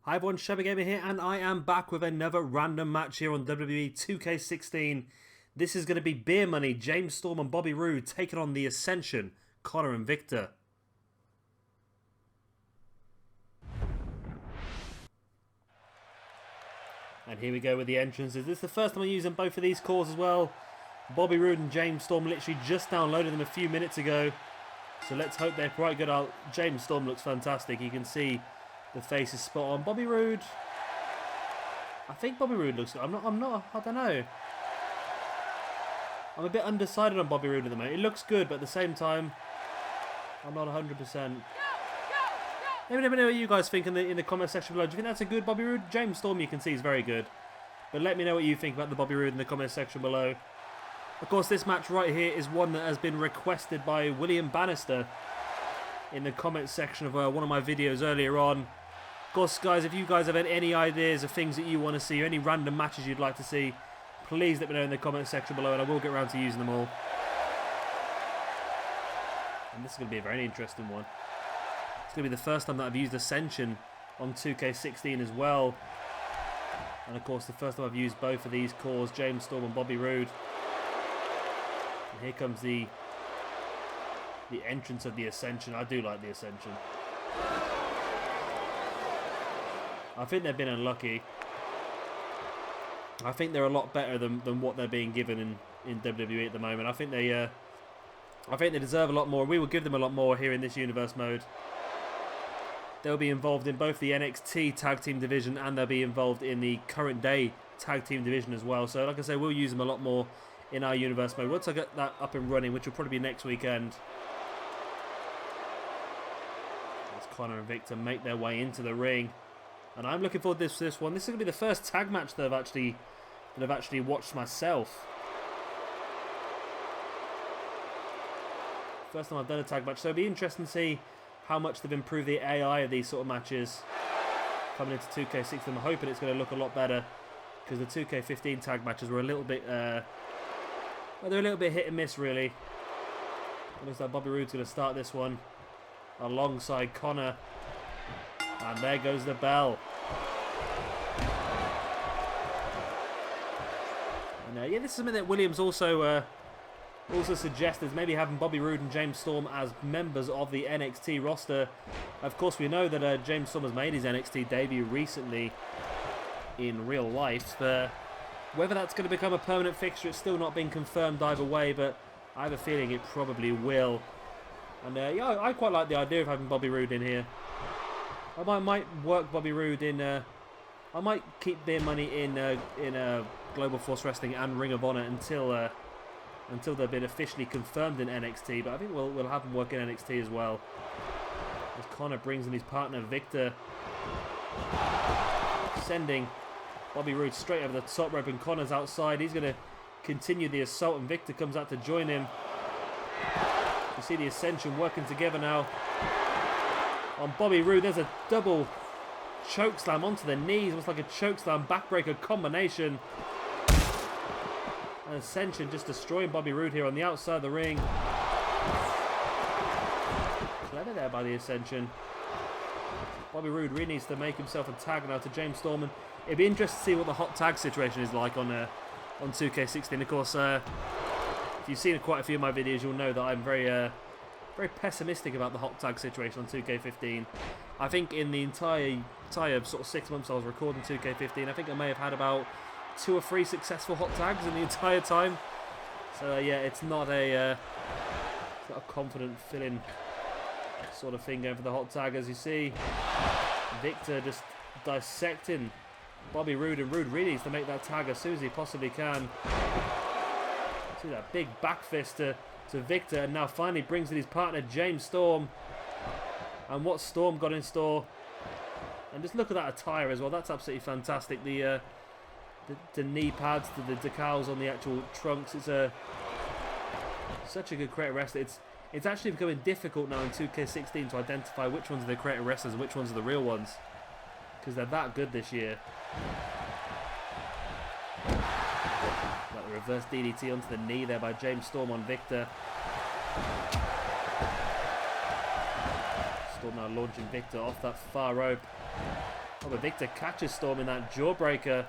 Hi everyone, Shabby Gamer here, and I am back with another random match here on WWE 2K16. This is going to be beer money, James Storm and Bobby Roode taking on the Ascension, Konnor and Viktor. And here we go with the entrances. This is the first time I'm using both of these calls as well. Bobby Roode and James Storm literally just downloaded them a few minutes ago. So let's hope they're quite good. James Storm looks fantastic. You can see the face is spot on. Bobby Roode, I think Bobby Roode looks good. I don't know. I'm a bit undecided on Bobby Roode at the moment. It looks good, but at the same time, I'm not 100%. Let me know what you guys think in the comment section below. Do you think that's a good Bobby Roode? James Storm, you can see, is very good. But let me know what you think about the Bobby Roode in the comment section below. Of course, this match right here is one that has been requested by William Bannister in the comment section of one of my videos earlier on. Of course, guys, if you guys have any ideas of things that you want to see or any random matches you'd like to see, please let me know in the comment section below and I will get around to using them all. And this is going to be a very interesting one. It's going to be the first time that I've used Ascension on 2K16 as well. And of course, the first time I've used both of these cores, James Storm and Bobby Roode. And here comes the entrance of the Ascension. I do like the Ascension. I think they've been unlucky. I think they're a lot better than what they're being given in WWE at the moment. I think they deserve a lot more. We will give them a lot more here in this universe mode. They'll be involved in both the NXT tag team division and they'll be involved in the current day tag team division as well. So like I say, we'll use them a lot more in our universe mode once I get that up and running, which will probably be next weekend. As Konnor and Viktor make their way into the ring. And I'm looking forward to this one. This is going to be the first tag match that I've actually watched myself. First time I've done a tag match, so it'll be interesting to see how much they've improved the AI of these sort of matches coming into 2K16. I'm hoping it's going to look a lot better because the 2K15 tag matches were a little bit, well, they're a little bit hit and miss really. It looks like Bobby Roode's going to start this one alongside Konnor. And there goes the bell. And yeah, this is something that Williams also suggested, maybe having Bobby Roode and James Storm as members of the NXT roster. Of course, we know that James Storm has made his NXT debut recently in real life. Whether that's going to become a permanent fixture, it's still not been confirmed either way, but I have a feeling it probably will. And yeah, I quite like the idea of having Bobby Roode in here. I might work Bobby Roode in. I might keep their money in Global Force Wrestling and Ring of Honor until they've been officially confirmed in NXT. But I think we'll have them work in NXT as well. As Konnor brings in his partner Viktor, sending Bobby Roode straight over the top rope, and Konnor's outside. He's going to continue the assault, and Viktor comes out to join him. You see the Ascension working together now. On Bobby Roode, there's a double choke slam onto the knees. Almost like a choke slam backbreaker combination. And Ascension just destroying Bobby Roode here on the outside of the ring. Clever there by the Ascension. Bobby Roode really needs to make himself a tag now to James Storm. And it'd be interesting to see what the hot tag situation is like on 2K16. Of course, if you've seen quite a few of my videos, you'll know that I'm very pessimistic about the hot tag situation on 2K15. I think in the entire sort of 6 months I was recording 2K15, I think I may have had about 2 or 3 successful hot tags in the entire time. So yeah, it's not a confident filling sort of thing going for the hot tag. As you see, Viktor just dissecting Bobby Roode, and Roode really needs to make that tag as soon as he possibly can. See that big back fist to Viktor, and now finally brings in his partner James Storm. And what Storm got in store, and just look at that attire as well. That's absolutely fantastic. The knee pads, the decals on the actual trunks. It's such a good creative wrestler. It's actually becoming difficult now in 2K16 to identify which ones are the creative wrestlers and which ones are the real ones, because they're that good this year. Like the reverse DDT onto the knee there by James Storm on Viktor. Storm now launching Viktor off that far rope. Oh, but Viktor catches Storm in that jawbreaker.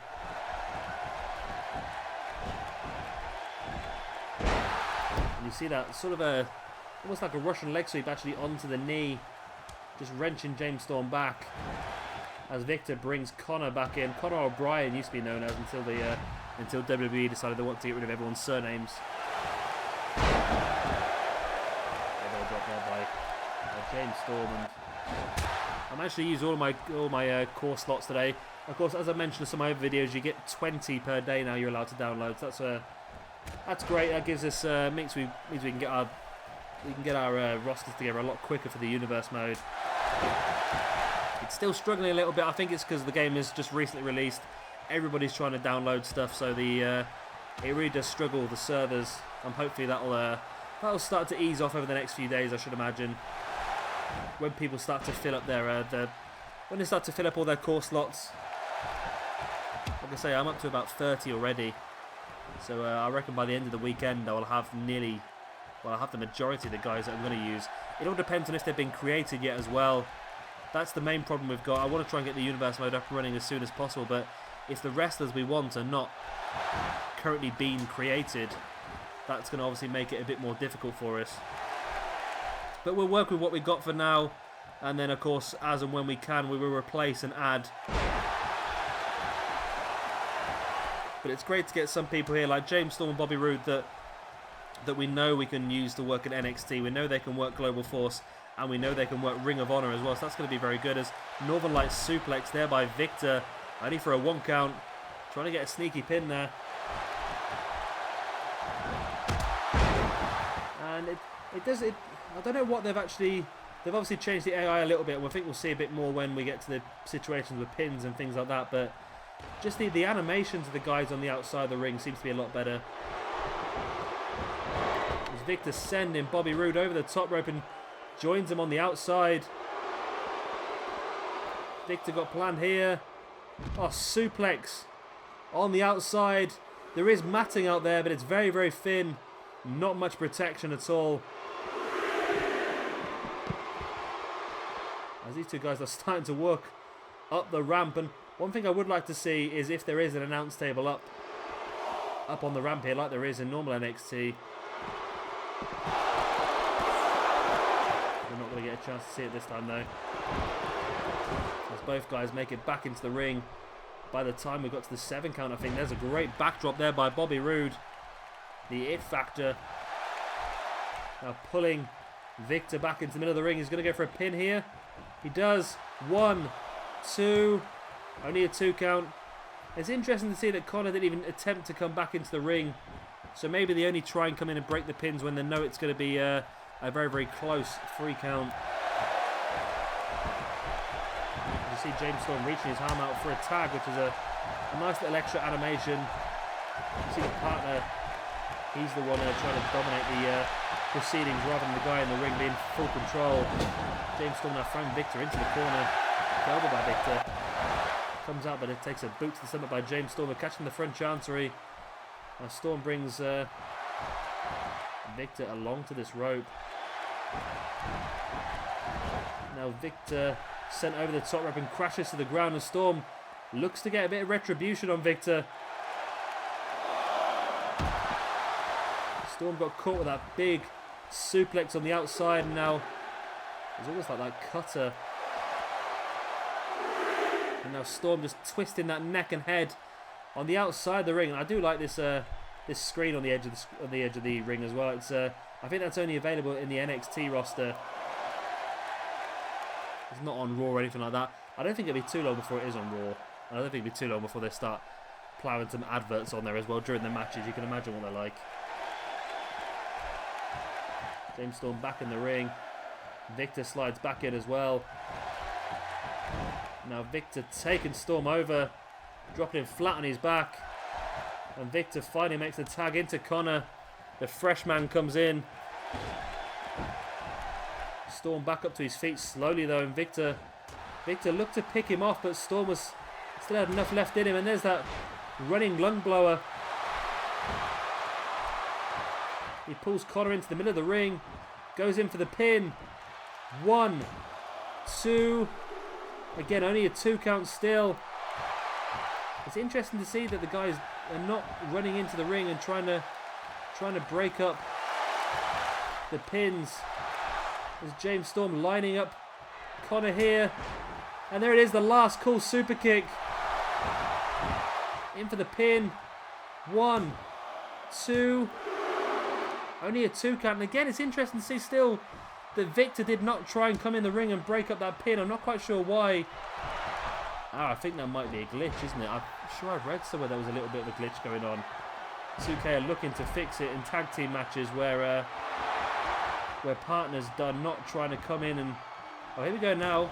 And you see that sort of almost like a Russian leg sweep actually onto the knee, just wrenching James Storm back as Viktor brings Konnor back in. Konnor O'Brien used to be known as until WWE decided they want to get rid of everyone's surnames. Elbow drop there by James Storm, and I'm actually using all my core slots today. Of course, as I mentioned in some of my other videos, you get 20 per day now. You're allowed to download. So that's great. That gives us means we can get our rosters together a lot quicker for the universe mode. It's still struggling a little bit. I think it's because the game is just recently released. Everybody's trying to download stuff, so it really does struggle, the servers. Hopefully that'll start to ease off over the next few days, I should imagine. When people start to fill up when they start to fill up all their core slots. Like I say, I'm up to about 30 already. So I reckon by the end of the weekend I will have the majority of the guys that I'm going to use. It all depends on if they've been created yet as well. That's the main problem we've got. I want to try and get the universe mode up and running as soon as possible, but if the wrestlers we want are not currently being created, that's going to obviously make it a bit more difficult for us. But we'll work with what we've got for now, and then of course, as and when we can, we will replace and add. But it's great to get some people here like James Storm and Bobby Roode that we know we can use to work at NXT. We know they can work Global Force, and we know they can work Ring of Honor as well, so that's going to be very good. As Northern Lights suplex there by Viktor, only for a 1 count, trying to get a sneaky pin there. And I don't know what they've obviously changed the AI a little bit, and I think we'll see a bit more when we get to the situations with pins and things like that, but just the animations of the guys on the outside of the ring seems to be a lot better. As Viktor sending Bobby Roode over the top rope and joins him on the outside. Viktor got planned here. Oh, suplex on the outside. There is matting out there, but it's very, very thin. Not much protection at all. As these two guys are starting to work up the ramp, and one thing I would like to see is if there is an announce table up on the ramp here, like there is in normal NXT. We're not going to get a chance to see it this time, though. As both guys make it back into the ring. By the time we got to the 7 count, I think there's a great backdrop there by Bobby Roode. The it factor. Now pulling Viktor back into the middle of the ring. He's going to go for a pin here. He does. 1, 2. Only a 2 count. It's interesting to see that Konnor didn't even attempt to come back into the ring. So maybe they only try and come in and break the pins when they know it's going to be a very, very close 3 count. You see James Storm reaching his arm out for a tag, which is a nice little extra animation. You see the partner, he's the one trying to dominate the proceedings rather than the guy in the ring being full control. James Storm now throwing Viktor into the corner. Elbow by Viktor. Comes out, but it takes a boot to the stomach by James Storm, catching the front chancery. Now Storm brings Viktor along to this rope. Now Viktor sent over the top rope and crashes to the ground, and Storm looks to get a bit of retribution on Viktor. Storm got caught with that big suplex on the outside, and now it's almost like that cutter. And now Storm just twisting that neck and head on the outside of the ring. And I do like this this screen on the edge of the ring as well. It's I think that's only available in the NXT roster. It's not on Raw or anything like that. I don't think it'll be too long before it is on Raw. I don't think it'll be too long before they start ploughing some adverts on there as well during the matches. You can imagine what they're like. James Storm back in the ring. Viktor slides back in as well. Now Viktor taking Storm over, dropping him flat on his back. And Viktor finally makes the tag into Konnor. The fresh man comes in. Storm back up to his feet slowly though, and Viktor looked to pick him off, but Storm still had enough left in him, and there's that running lung blower. He pulls Konnor into the middle of the ring, goes in for the pin. 1, 2, Again, only a 2 count still. It's interesting to see that the guys are not running into the ring and trying to break up the pins. There's James Storm lining up Konnor here. And there it is, the last cool super kick. In for the pin. 1, 2. Only a 2 count. And again, it's interesting to see still that Viktor did not try and come in the ring and break up that pin. I'm not quite sure why. I think that might be a glitch, isn't it? I'm sure I've read somewhere there was a little bit of a glitch going on. 2K are looking to fix it in tag team matches where partners are not trying to come in and... Oh, here we go now.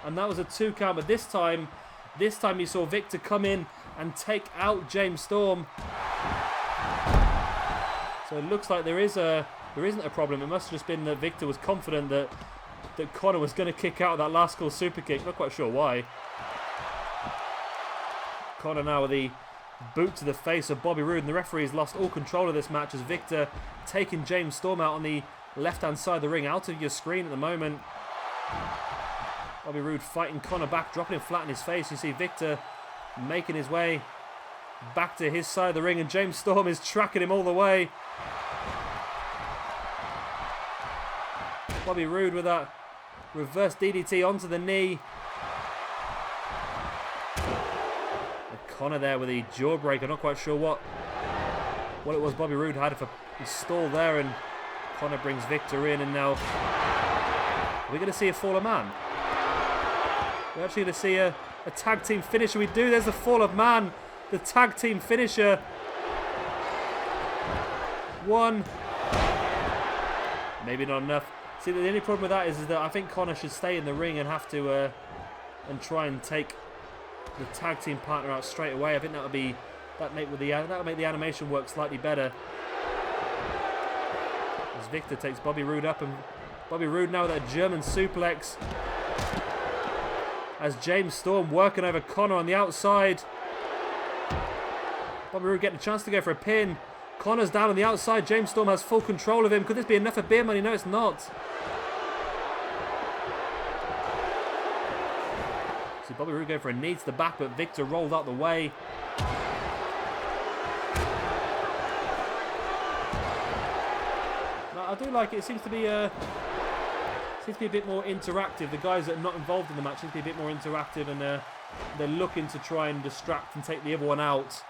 And that was a 2 count, but this time you saw Viktor come in and take out James Storm. So it looks like there isn't a problem. It must have just been that Viktor was confident that Konnor was going to kick out that last cool super kick. Not quite sure why. Konnor now with the boot to the face of Bobby Roode, and the referee has lost all control of this match as Viktor taking James Storm out on the left-hand side of the ring, out of your screen at the moment. Bobby Roode fighting Konnor back, dropping him flat in his face. You see Viktor making his way back to his side of the ring, and James Storm is tracking him all the way. Bobby Roode with that reverse DDT onto the knee. And Konnor there with the jawbreaker. Not quite sure what it was Bobby Roode had for his stall there, and Konnor brings Viktor in, and now are we going to see a fall of man? We're actually going to see a tag team finisher. We do. There's the fall of man. The tag team finisher. 1. Maybe not enough. See, the only problem with that is that I think Konnor should stay in the ring and have to and try and take the tag team partner out straight away. I think that would make the animation work slightly better. As Viktor takes Bobby Roode up, and Bobby Roode now with that German suplex. As James Storm working over Konnor on the outside. Bobby Roode getting a chance to go for a pin. Connor's down on the outside. James Storm has full control of him. Could this be enough for beer money? No, it's not. See Bobby Roode go for a knee to the back, but Viktor rolled out the way. Now, I do like it. It seems to be a bit more interactive. The guys that are not involved in the match seem to be a bit more interactive, and they're looking to try and distract and take the other one out.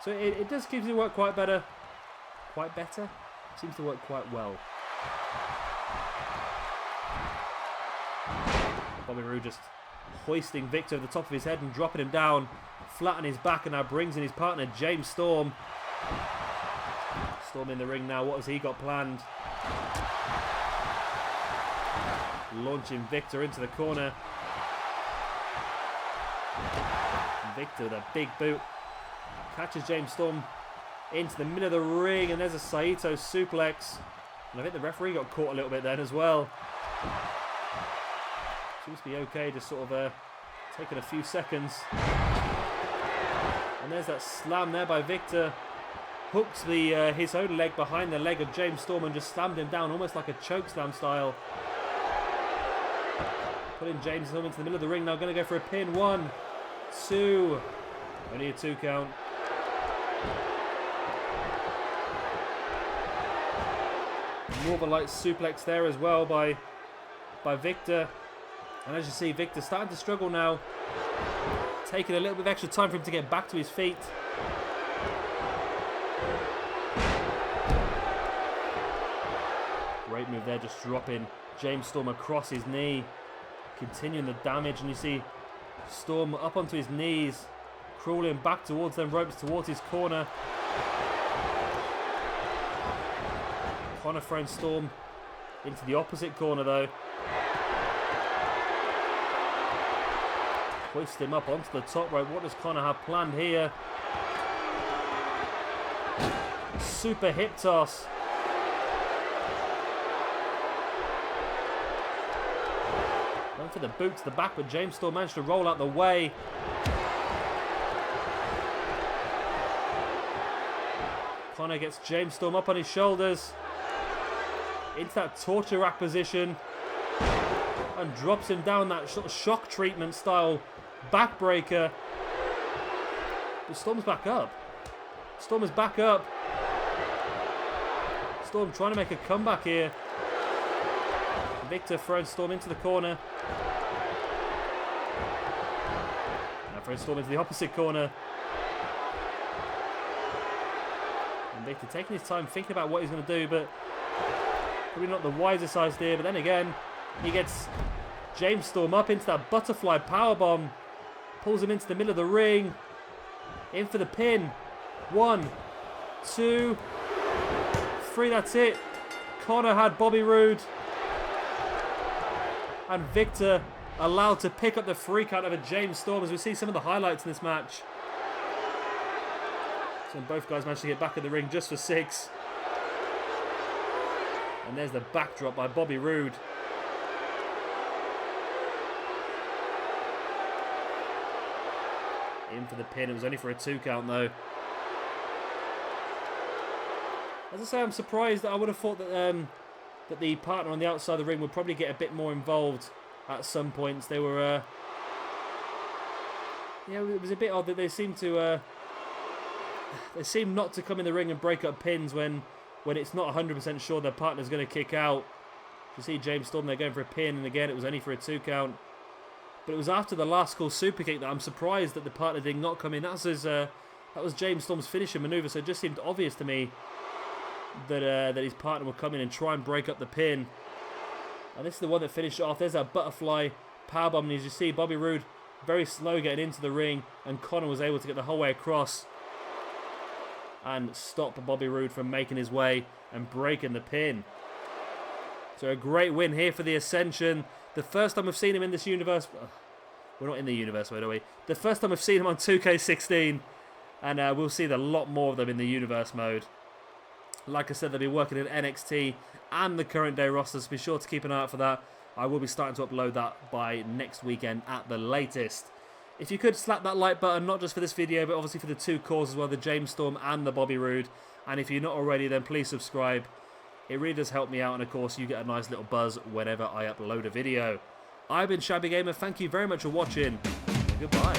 So it does seem to work quite better. Quite better? Seems to work quite well. Bobby Roode just hoisting Viktor over the top of his head and dropping him down flat on his back, and now brings in his partner James Storm. Storm in the ring now. What has he got planned? Launching Viktor into the corner. Viktor with a big boot. Catches James Storm into the middle of the ring, and there's a Saito suplex. And I think the referee got caught a little bit then as well. Seems to be okay, just sort of taking a few seconds. And there's that slam there by Viktor. Hooks his own leg behind the leg of James Storm and just slammed him down, almost like a choke slam style. Putting James Storm into the middle of the ring now, going to go for a pin. 1, 2. Only a 2 count. Northern Light suplex there as well by Viktor. And as you see, Viktor starting to struggle now. Taking a little bit of extra time for him to get back to his feet. Great move there, just dropping James Storm across his knee. Continuing the damage, and you see Storm up onto his knees, crawling back towards them ropes, towards his corner. Konnor throwing Storm into the opposite corner though. Hoist him up onto the top rope. What does Konnor have planned here? Super hip toss. Going for the boot to the back, but James Storm managed to roll out the way. Konnor gets James Storm up on his shoulders into that torture rack position. and drops him down that sort of shock treatment style backbreaker. But Storm's back up. Storm is back up. Storm trying to make a comeback here. Viktor throwing Storm into the corner. Now throwing Storm into the opposite corner. And Viktor taking his time, thinking about what he's going to do, but probably not the wisest idea. But then again, he gets James Storm up into that butterfly powerbomb. Pulls him into the middle of the ring. In for the pin. 1, 2, 3, that's it. Konnor had Bobby Roode. And Viktor allowed to pick up the free count over James Storm as we see some of the highlights in this match. So both guys managed to get back in the ring just for 6. And there's the backdrop by Bobby Roode. In for the pin. It was only for a 2 count though. As I say, I'm surprised that I would have thought that that the partner on the outside of the ring would probably get a bit more involved at some points. They were, it was a bit odd that they seemed to, they seem not to come in the ring and break up pins when it's not 100% sure their partner's going to kick out. You see James Storm there going for a pin, and again it was only for a 2 count. But it was after the last call super kick that I'm surprised that the partner did not come in. That was James Storm's finishing maneuver, so it just seemed obvious to me that his partner would come in and try and break up the pin. And this is the one that finished it off. There's that butterfly powerbomb, and as you see, Bobby Roode very slow getting into the ring, and Konnor was able to get the whole way across and stop Bobby Roode from making his way and breaking the pin. So a great win here for the Ascension. The first time we've seen him in this universe. We're not in the universe mode, are we? The first time we've seen him on 2K16, and we'll see a lot more of them in the universe mode. Like I said, they'll be working in NXT and the current day roster, so be sure to keep an eye out for that. I will be starting to upload that by next weekend at the latest. If you could slap that like button, not just for this video, but obviously for the 2 calls as well, the James Storm and the Bobby Roode. And if you're not already, then please subscribe. It really does help me out, and of course you get a nice little buzz whenever I upload a video. I've been Shabby Gamer, thank you very much for watching, and goodbye.